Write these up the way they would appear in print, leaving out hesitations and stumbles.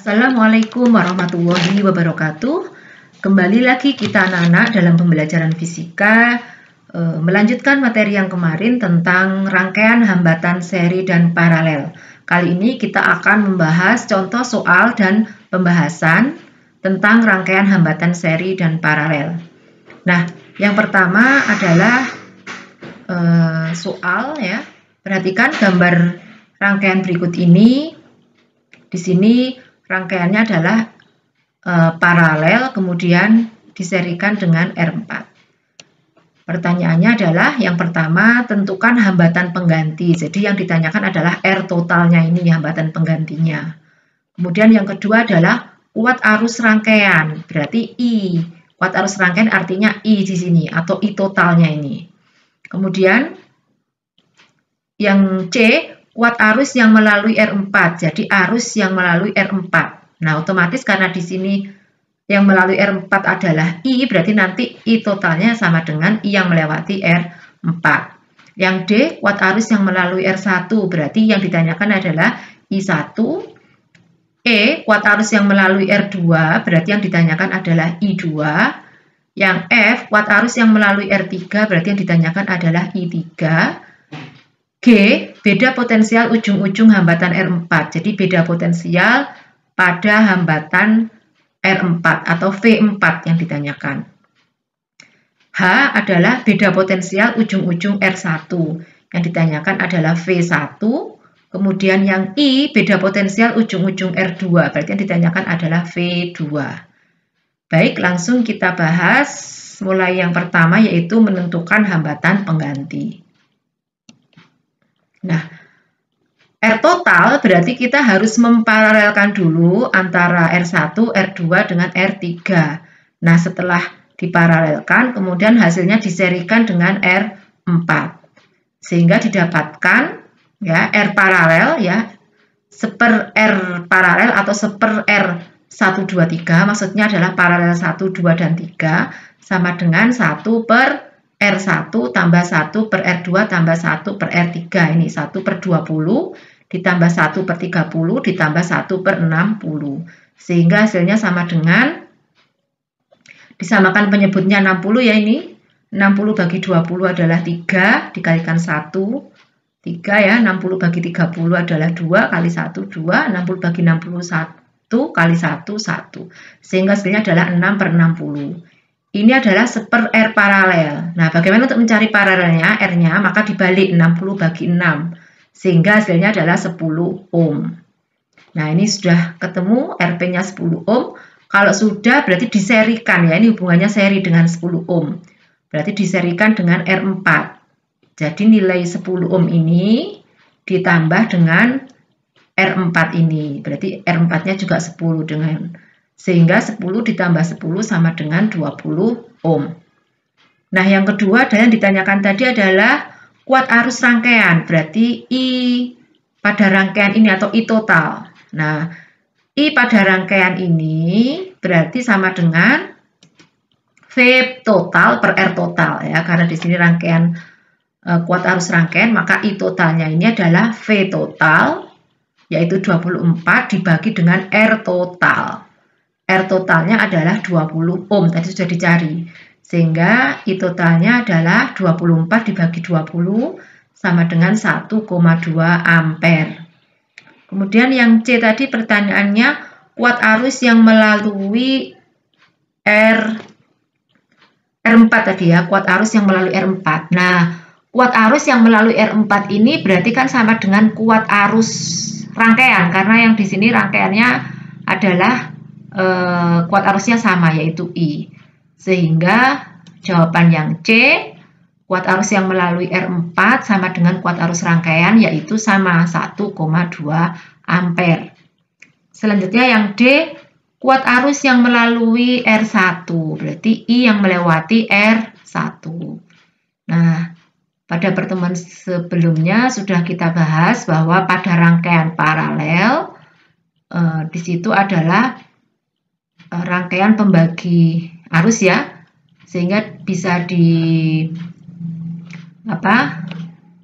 Assalamualaikum warahmatullahi wabarakatuh. Kembali lagi kita anak-anak dalam pembelajaran fisika, melanjutkan materi yang kemarin tentang rangkaian hambatan seri dan paralel. Kali ini kita akan membahas contoh soal dan pembahasan tentang rangkaian hambatan seri dan paralel. Nah, yang pertama adalah soal ya. Perhatikan gambar rangkaian berikut ini. Di sini rangkaiannya adalah paralel, kemudian diserikan dengan R4. Pertanyaannya adalah yang pertama, tentukan hambatan pengganti. Jadi yang ditanyakan adalah R totalnya ini, hambatan penggantinya. Kemudian yang kedua adalah kuat arus rangkaian, berarti I. Kuat arus rangkaian artinya I di sini, atau I totalnya ini. Kemudian yang C, kuat arus yang melalui R4, jadi arus yang melalui R4. Nah, otomatis karena di sini yang melalui R4 adalah I, berarti nanti I totalnya sama dengan I yang melewati R4. Yang D, kuat arus yang melalui R1, berarti yang ditanyakan adalah I1. E, kuat arus yang melalui R2, berarti yang ditanyakan adalah I2. Yang F, kuat arus yang melalui R3, berarti yang ditanyakan adalah I3. G, beda potensial ujung-ujung hambatan R4. Jadi beda potensial pada hambatan R4 atau V4 yang ditanyakan. H adalah beda potensial ujung-ujung R1. Yang ditanyakan adalah V1. Kemudian yang I, beda potensial ujung-ujung R2. Berarti yang ditanyakan adalah V2. Baik, langsung kita bahas mulai yang pertama, yaitu menentukan hambatan pengganti. Nah, R total berarti kita harus memparalelkan dulu antara R1, R2 dengan R3. Nah, setelah diparalelkan, kemudian hasilnya diserikan dengan R4. Sehingga didapatkan ya R paralel ya, seper R paralel atau seper R1, 2, 3, maksudnya adalah paralel 1, 2, dan 3 sama dengan 1 per R1 tambah 1 per R2 tambah 1 per R3. Ini 1 per 20 ditambah 1 per 30 ditambah 1 per 60. Sehingga hasilnya sama dengan, disamakan penyebutnya 60 ya ini. 60 bagi 20 adalah 3 dikalikan 1. 3 ya, 60 bagi 30 adalah 2 kali 1, 2. 60 bagi 61 kali 1, 1. Sehingga hasilnya adalah 6 per 60. Ini adalah seper R paralel. Nah, bagaimana untuk mencari paralelnya, R-nya? Maka dibalik 60 bagi 6. Sehingga hasilnya adalah 10 ohm. Nah, ini sudah ketemu RP-nya 10 ohm. Kalau sudah, berarti diserikan ya. Ini hubungannya seri dengan 10 ohm. Berarti diserikan dengan R4. Jadi nilai 10 ohm ini ditambah dengan R4 ini. Berarti R4-nya juga 10 dengan... Sehingga 10 ditambah 10 sama dengan 20 ohm. Nah, yang kedua adalah yang ditanyakan tadi adalah kuat arus rangkaian. Berarti I pada rangkaian ini atau I total. Nah, I pada rangkaian ini berarti sama dengan V total per R total ya. Karena di sini rangkaian kuat arus rangkaian, maka I totalnya ini adalah V total, yaitu 24 dibagi dengan R total. R totalnya adalah 20 ohm, tadi sudah dicari. Sehingga I totalnya adalah 24 dibagi 20 sama dengan 1,2 ampere. Kemudian yang C tadi pertanyaannya, kuat arus yang melalui R4 tadi ya, kuat arus yang melalui R4. Nah, kuat arus yang melalui R4 ini berarti kan sama dengan kuat arus rangkaian, karena yang di sini rangkaiannya adalah kuat arusnya sama, yaitu I. Sehingga jawaban yang C, kuat arus yang melalui R4 sama dengan kuat arus rangkaian, yaitu sama 1,2 ampere. Selanjutnya yang D, kuat arus yang melalui R1, berarti I yang melewati R1. Nah, pada pertemuan sebelumnya sudah kita bahas bahwa pada rangkaian paralel, di situ adalah rangkaian pembagi arus ya, sehingga bisa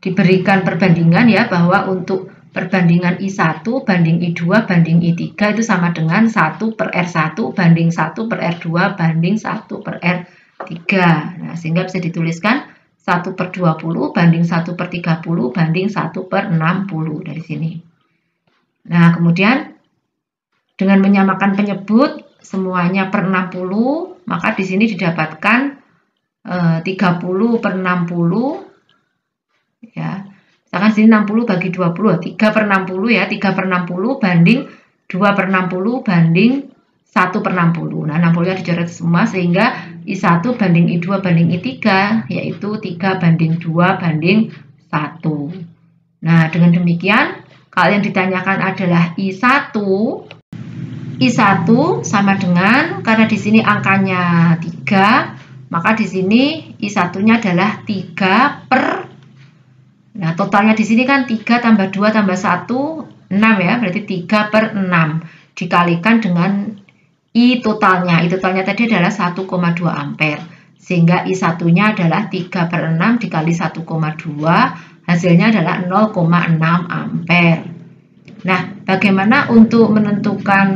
diberikan perbandingan ya, bahwa untuk perbandingan I1 banding I2 banding I3 itu sama dengan 1 per R1 banding 1 per R2 banding 1 per R3. Nah, sehingga bisa dituliskan 1 per 20 banding 1 per 30 banding 1 per 60 dari sini. Nah, kemudian dengan menyamakan penyebut semuanya per 60, maka di sini didapatkan 30 per 60 ya. Misalkan sini 60 bagi 20, 3 per 60 ya, 3 per 60 banding 2 per 60 banding 1 per 60. Nah, 60-nya dicoret semua sehingga I1 banding I2 banding I3 yaitu 3 banding 2 banding 1. Nah, dengan demikian kalau yang ditanyakan adalah I1 sama dengan, karena di sini angkanya 3, maka di sini I1-nya adalah 3 per, nah totalnya di sini kan 3 tambah 2 tambah 1, 6 ya, berarti 3 per 6 dikalikan dengan I totalnya. I totalnya tadi adalah 1,2 ampere. Sehingga I1-nya adalah 3 per 6 dikali 1,2, hasilnya adalah 0,6 ampere. Nah, bagaimana untuk menentukan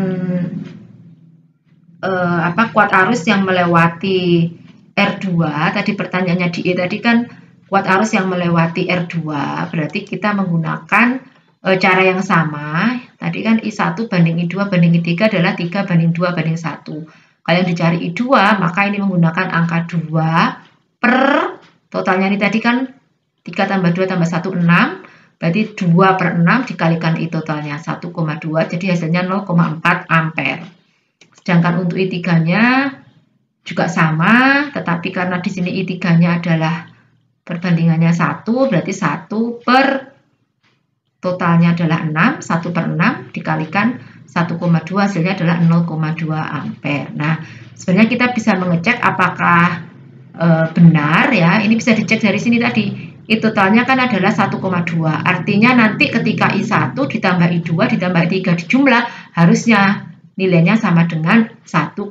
kuat arus yang melewati R2? Tadi pertanyaannya di E tadi kan kuat arus yang melewati R2, berarti kita menggunakan cara yang sama. Tadi kan I1 banding I2 banding I3 adalah 3 banding 2 banding 1. Kalau yang dicari I2, maka ini menggunakan angka 2 per, totalnya ini tadi kan 3 tambah 2 tambah 1, 6. Berarti 2 per 6 dikalikan I totalnya 1,2, jadi hasilnya 0,4 ampere. Sedangkan untuk I3-nya juga sama, tetapi karena di sini I3-nya adalah perbandingannya 1, berarti 1 per totalnya adalah 6, 1 per 6 dikalikan 1,2 hasilnya adalah 0,2 ampere. Nah, sebenarnya kita bisa mengecek apakah benar ya. Ini bisa dicek dari sini tadi. I totalnya kan adalah 1,2. Artinya nanti ketika I1 ditambah I2 ditambah I3 dijumlah, harusnya nilainya sama dengan 1,2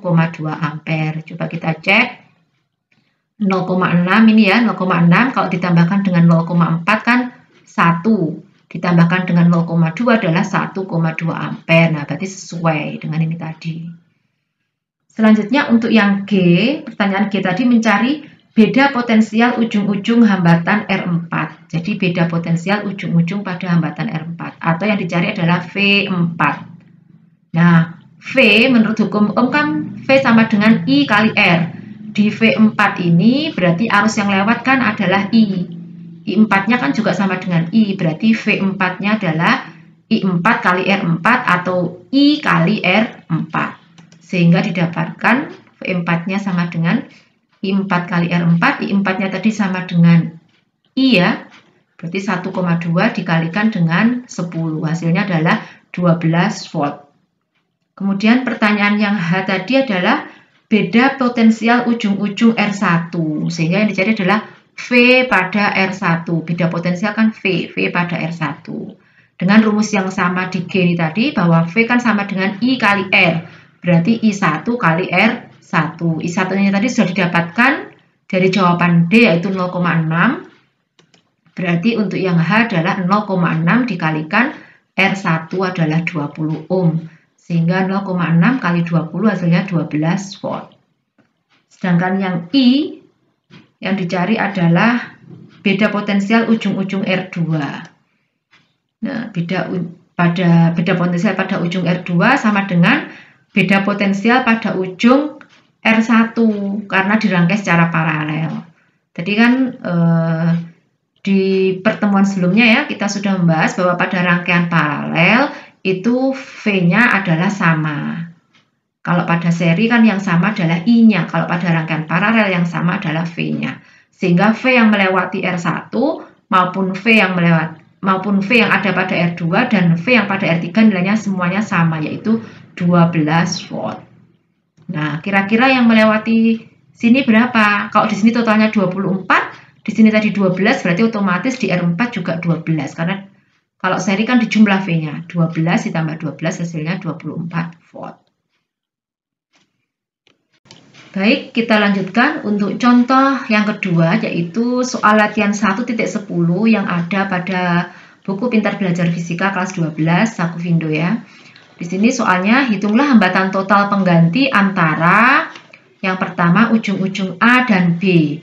ampere. Coba kita cek. 0,6 ini ya, 0,6 kalau ditambahkan dengan 0,4 kan 1. Ditambahkan dengan 0,2 adalah 1,2 ampere. Nah, berarti sesuai dengan ini tadi. Selanjutnya untuk yang G, pertanyaan G tadi mencari beda potensial ujung-ujung hambatan R4. Jadi beda potensial ujung-ujung pada hambatan R4. Atau yang dicari adalah V4. Nah, V menurut hukum Ohm kan V sama dengan I kali R. Di V4 ini berarti arus yang lewat kan adalah I. I4-nya kan juga sama dengan I. Berarti V4-nya adalah I4 kali R4 atau I kali R4. Sehingga didapatkan V4-nya sama dengan I4 kali R4, I4-nya tadi sama dengan I ya, berarti 1,2 dikalikan dengan 10, hasilnya adalah 12 volt. Kemudian pertanyaan yang H tadi adalah beda potensial ujung-ujung R1, sehingga yang dicari adalah V pada R1, beda potensial kan V pada R1. Dengan rumus yang sama di G ini tadi, bahwa V kan sama dengan I kali R, berarti I1 kali R1. I1-nya tadi sudah didapatkan dari jawaban D yaitu 0,6. Berarti untuk yang H adalah 0,6 dikalikan R1 adalah 20 ohm. Sehingga 0,6 kali 20 hasilnya 12 volt. Sedangkan yang I yang dicari adalah beda potensial ujung-ujung R2. Nah, beda potensial pada ujung R2 sama dengan beda potensial pada ujung R1 karena dirangkai secara paralel. Tadi kan di pertemuan sebelumnya ya kita sudah membahas bahwa pada rangkaian paralel itu V-nya adalah sama. Kalau pada seri kan yang sama adalah I-nya. Kalau pada rangkaian paralel yang sama adalah V-nya. Sehingga V yang melewati R1 maupun V yang ada pada R2 dan V yang pada R3 nilainya semuanya sama yaitu 12 volt. Nah, kira-kira yang melewati sini berapa? Kalau di sini totalnya 24, di sini tadi 12, berarti otomatis di R4 juga 12. Karena kalau seri kan dijumlah V-nya. 12 ditambah 12 hasilnya 24 volt. Baik, kita lanjutkan untuk contoh yang kedua, yaitu soal latihan 1.10 yang ada pada buku Pintar Belajar Fisika kelas 12 Sakuvindo ya. Di sini soalnya hitunglah hambatan total pengganti antara yang pertama ujung-ujung A dan B.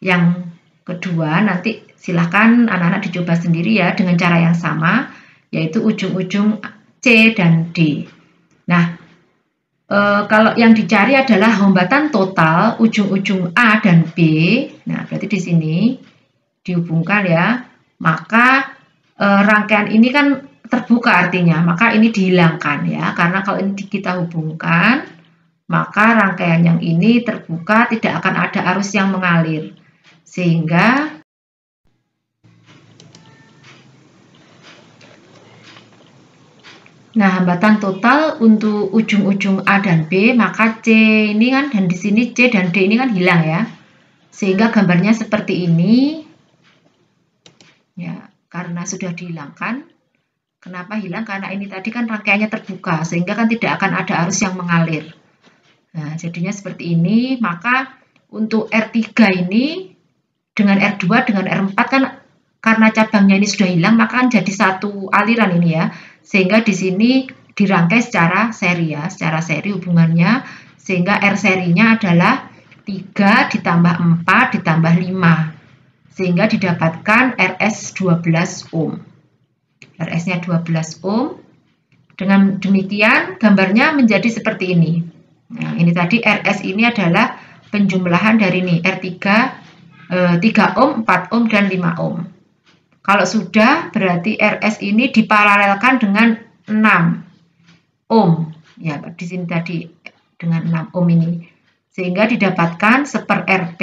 Yang kedua nanti silahkan anak-anak dicoba sendiri ya dengan cara yang sama, yaitu ujung-ujung C dan D. Nah, kalau yang dicari adalah hambatan total ujung-ujung A dan B. Nah, berarti di sini dihubungkan ya. Maka rangkaian ini kan terbuka artinya, maka ini dihilangkan ya. Karena kalau ini kita hubungkan, maka rangkaian yang ini terbuka, tidak akan ada arus yang mengalir. Sehingga nah, hambatan total untuk ujung-ujung A dan B, maka C ini kan, dan di sini C dan D ini kan hilang ya. Sehingga gambarnya seperti ini. Ya, karena sudah dihilangkan. Kenapa hilang? Karena ini tadi kan rangkaiannya terbuka, sehingga kan tidak akan ada arus yang mengalir. Nah, jadinya seperti ini. Maka untuk R3 ini dengan R2 dengan R4 kan karena cabangnya ini sudah hilang, maka kan jadi satu aliran ini ya. Sehingga di sini dirangkai secara seri ya, secara seri hubungannya, sehingga R serinya adalah 3 ditambah 4 ditambah 5, sehingga didapatkan RS 12 ohm. RS-nya 12 ohm. Dengan demikian gambarnya menjadi seperti ini. Nah, ini tadi RS ini adalah penjumlahan dari ini R3, 3 ohm, 4 ohm, dan 5 ohm. Kalau sudah, berarti RS ini diparalelkan dengan 6 ohm. Ya, di sini tadi dengan 6 ohm ini. Sehingga didapatkan 1/RP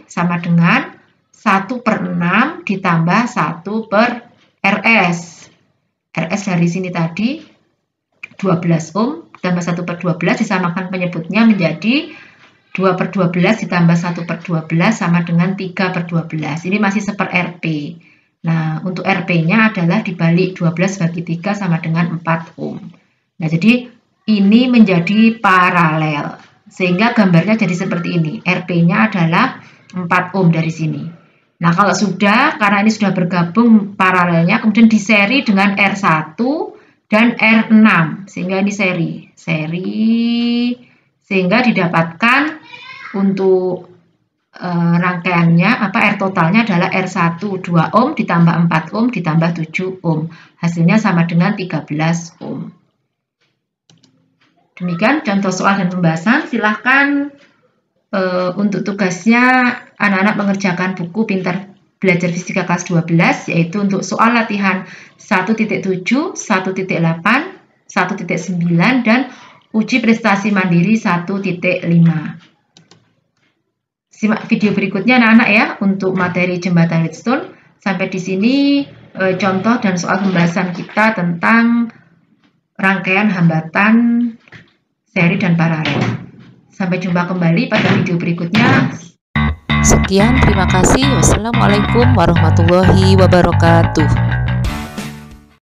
sama dengan 1/6 ditambah 1/RS. RS dari sini tadi 12 ohm ditambah 1/12 disamakan penyebutnya menjadi 2/12 ditambah 1/12 sama dengan 3/12. Ini masih 1/RP. Nah, untuk RP-nya adalah dibalik 12 bagi 3 sama dengan 4 ohm. Nah, jadi ini menjadi paralel. Sehingga gambarnya jadi seperti ini. RP-nya adalah 4 ohm dari sini. Nah, kalau sudah, karena ini sudah bergabung paralelnya, kemudian diseri dengan R1 dan R6. Sehingga ini seri. Sehingga didapatkan untuk rangkaiannya R totalnya adalah R1 2 ohm ditambah 4 ohm ditambah 7 ohm. Hasilnya sama dengan 13 ohm. Demikian contoh soal dan pembahasan. Silahkan untuk tugasnya anak-anak mengerjakan buku Pintar Belajar Fisika kelas 12, yaitu untuk soal latihan 1.7, 1.8, 1.9 dan uji prestasi mandiri 1.5. Simak video berikutnya anak-anak ya untuk materi jembatan Wheatstone. Sampai di sini contoh dan soal pembahasan kita tentang rangkaian hambatan seri dan paralel. Sampai jumpa kembali pada video berikutnya. Sekian, terima kasih. Wassalamualaikum warahmatullahi wabarakatuh.